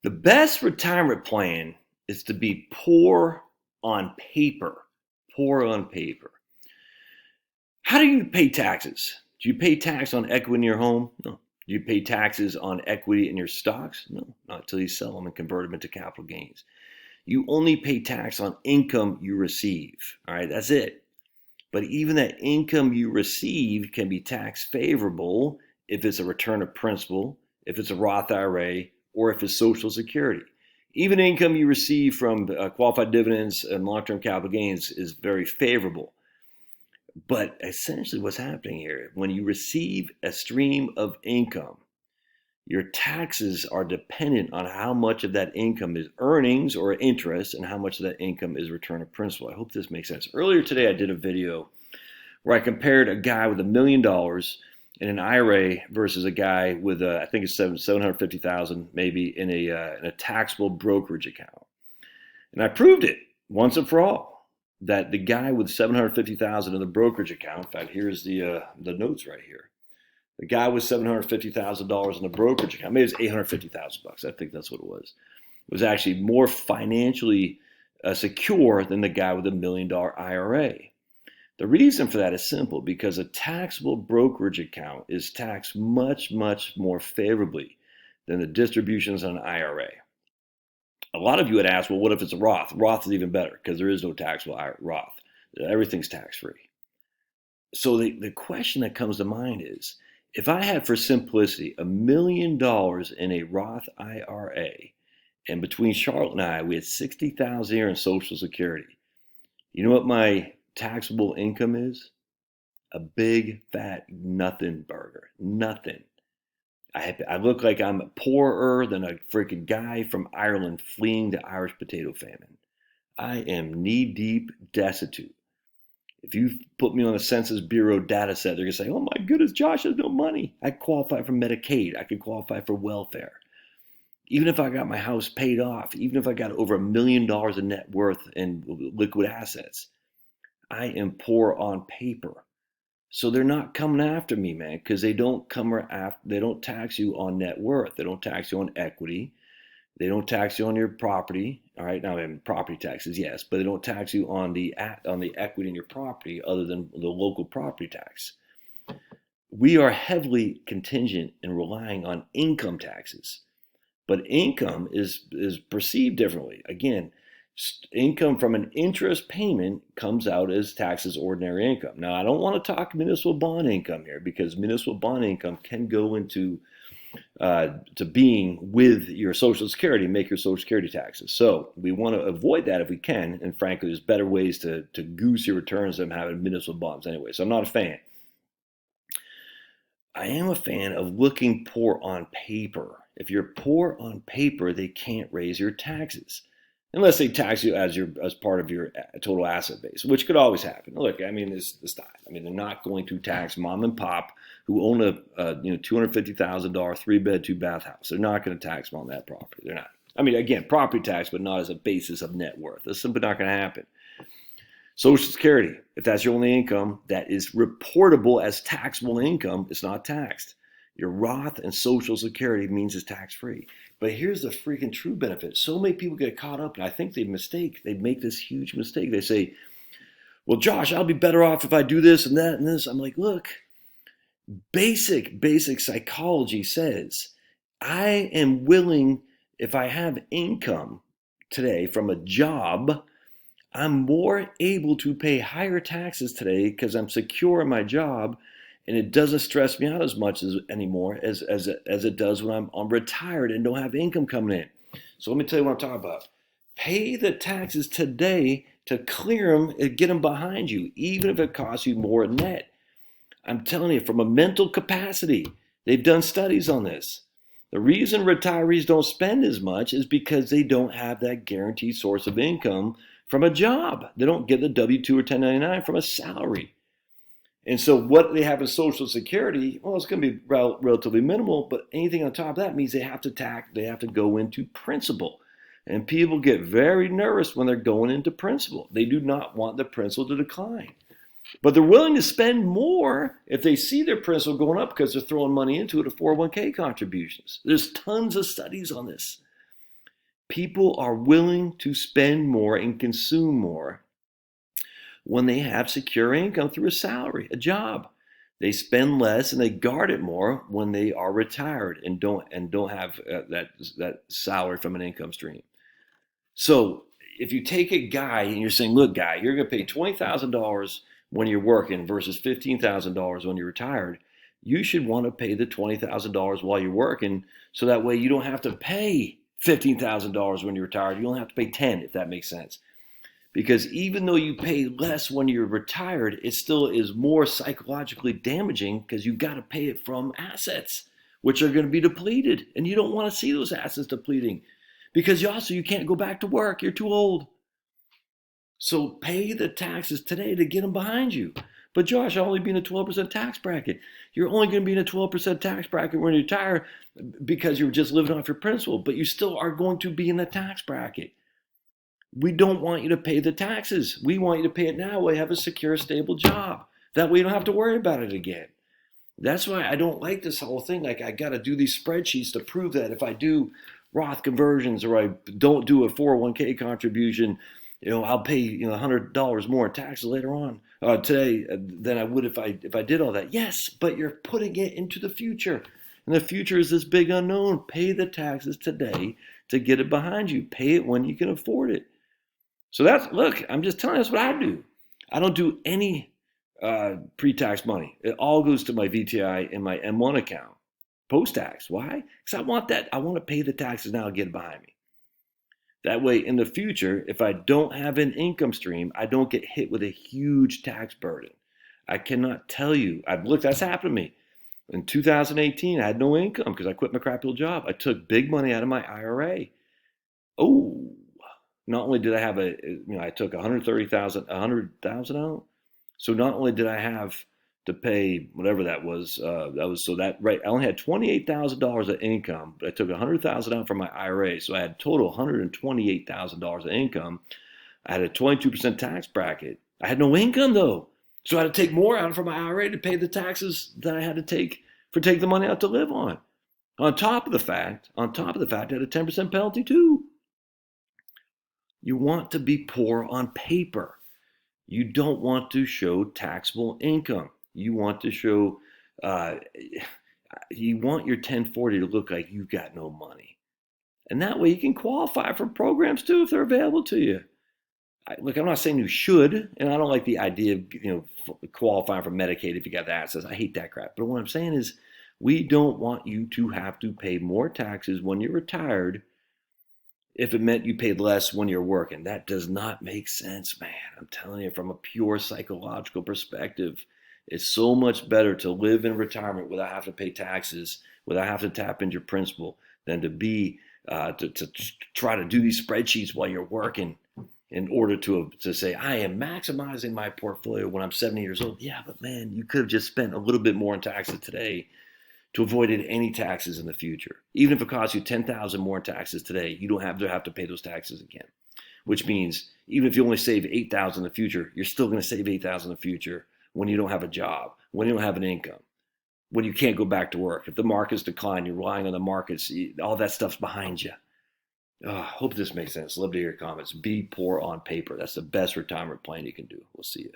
The best retirement plan is to be poor on paper. Poor on paper. How do you pay taxes? Do you pay tax on equity in your home? No. Do you pay taxes on equity in your stocks? No, not until you sell them and convert them into capital gains. You only pay tax on income you receive. All right, that's it. But even that income you receive can be tax favorable if it's a return of principal, if it's a Roth IRA, or if it's Social Security. Even income you receive from qualified dividends and long-term capital gains is very favorable. But essentially what's happening here, when you receive a stream of income, your taxes are dependent on how much of that income is earnings or interest and how much of that income is return of principal. I hope this makes sense. Earlier today, I did a video where I compared a guy with $1 million in an IRA versus a guy with, I think it's 750,000 maybe in a taxable brokerage account. And I proved it once and for all that the guy with 750,000 in the brokerage account, in fact, here's the notes right here. The guy with $750,000 in the brokerage account, maybe it's 850,000 bucks. I think that's what it was actually more financially secure than the guy with $1 million IRA. The reason for that is simple, because a taxable brokerage account is taxed much, much more favorably than the distributions on an IRA. A lot of you would ask, well, what if it's a Roth? Roth is even better because there is no taxable Roth. Everything's tax-free. So the question that comes to mind is, if I had, for simplicity, $1 million in a Roth IRA, and between Charlotte and I, we had $60,000 a year in Social Security, you know what my taxable income is? A big, fat nothing burger. Nothing. I look like I'm poorer than a freaking guy from Ireland fleeing the Irish potato famine. I am knee-deep destitute. If you put me on a Census Bureau data set, they're going to say, oh my goodness, Josh has no money. I qualify for Medicaid. I could qualify for welfare. Even if I got my house paid off, even if I got over $1 million in net worth and liquid assets, I am poor on paper. So they're not coming after me, man, because they don't tax you on net worth. They don't tax you on equity. They don't tax you on your property. All right, now property taxes, yes, but they don't tax you on the equity in your property other than the local property tax. We are heavily contingent and relying on income taxes, but income is perceived differently. Again, income from an interest payment comes out as taxed as ordinary income. Now, I don't want to talk municipal bond income here because municipal bond income can go into to being with your Social Security, make your Social Security taxes. So we want to avoid that if we can. And frankly, there's better ways to goose your returns than having municipal bonds anyway. So I'm not a fan. I am a fan of looking poor on paper. If you're poor on paper, they can't raise your taxes unless they tax you as part of your total asset base, which could always happen. Look, I mean, they're not going to tax mom and pop who own a $250,000 3-bed, 2-bath house. They're not going to tax them on that property. They're not. I mean, again, property tax, but not as a basis of net worth. That's simply not going to happen. Social Security, if that's your only income, that is reportable as taxable income, it's not taxed. Your Roth and Social Security means it's tax-free. But here's the freaking true benefit. So many people get caught up, and I think they make this huge mistake. They say, well, Josh, I'll be better off if I do this and that and this. I'm like, look, basic psychology says I am willing, if I have income today from a job, I'm more able to pay higher taxes today because I'm secure in my job, and it doesn't stress me out as much anymore as it does when I'm retired and don't have income coming in. So let me tell you what I'm talking about. Pay the taxes today to clear them and get them behind you, even if it costs you more net. I'm telling you, from a mental capacity, they've done studies on this. The reason retirees don't spend as much is because they don't have that guaranteed source of income from a job. They don't get the W-2 or 1099 from a salary. And so what they have in Social Security, well, it's going to be relatively minimal, but anything on top of that means they have to go into principal. And people get very nervous when they're going into principal. They do not want the principal to decline. But they're willing to spend more if they see their principal going up because they're throwing money into it, 401k contributions. There's tons of studies on this. People are willing to spend more and consume more when they have secure income through a salary, a job. They spend less and they guard it more when they are retired and don't have that salary from an income stream. So if you take a guy and you're saying, look, guy, you're going to pay $20,000 when you're working versus $15,000 when you're retired, you should want to pay the $20,000 while you're working, so that way you don't have to pay $15,000 when you're retired. You only have to pay 10, if that makes sense. Because even though you pay less when you're retired, it still is more psychologically damaging because you've got to pay it from assets, which are going to be depleted. And you don't want to see those assets depleting because you can't go back to work. You're too old. So pay the taxes today to get them behind you. But Josh, I'll only be in a 12% tax bracket. You're only going to be in a 12% tax bracket when you retire because you're just living off your principal, but you still are going to be in the tax bracket. We don't want you to pay the taxes. We want you to pay it now while you have a secure, stable job. That way you don't have to worry about it again. That's why I don't like this whole thing. Like, I got to do these spreadsheets to prove that if I do Roth conversions or I don't do a 401k contribution, I'll pay $100 more in taxes later on today than I would if I did all that. Yes, but you're putting it into the future. And the future is this big unknown. Pay the taxes today to get it behind you. Pay it when you can afford it. So look, I'm just telling you, that's what I do. I don't do any pre-tax money. It all goes to my VTI and my M1 account, post-tax. Why? Because I want that. I want to pay the taxes now and get it behind me. That way, in the future, if I don't have an income stream, I don't get hit with a huge tax burden. I cannot tell you. That's happened to me. In 2018, I had no income because I quit my crappy little job. I took big money out of my IRA. Oh, not only did I have I took 130,000 out. So not only did I have to pay whatever that was, I only had $28,000 of income, but I took 100,000 out from my IRA. So I had total $128,000 of income. I had a 22% tax bracket. I had no income though. So I had to take more out from my IRA to pay the taxes that I had to take the money out to live on. On top of the fact, I had a 10% penalty too. You want to be poor on paper. You don't want to show taxable income. You want to show, you want your 1040 to look like you've got no money. And that way you can qualify for programs too if they're available to you. Look, I'm not saying you should, and I don't like the idea of qualifying for Medicaid if you got the access. I hate that crap. But what I'm saying is we don't want you to have to pay more taxes when you're retired if it meant you paid less when you're working. That does not make sense, man. I'm telling you, from a pure psychological perspective, it's so much better to live in retirement without having to pay taxes, without having to tap into your principal, than to be to try to do these spreadsheets while you're working in order to say, I am maximizing my portfolio when I'm 70 years old. Yeah, but man, you could have just spent a little bit more on taxes today to avoid any taxes in the future. Even if it costs you $10,000 more in taxes today, you don't have to pay those taxes again. Which means even if you only save $8,000 in the future, you're still going to save $8,000 in the future when you don't have a job, when you don't have an income, when you can't go back to work. If the markets decline, you're relying on the markets. All that stuff's behind you. Hope this makes sense. Love to hear your comments. Be poor on paper. That's the best retirement plan you can do. We'll see you.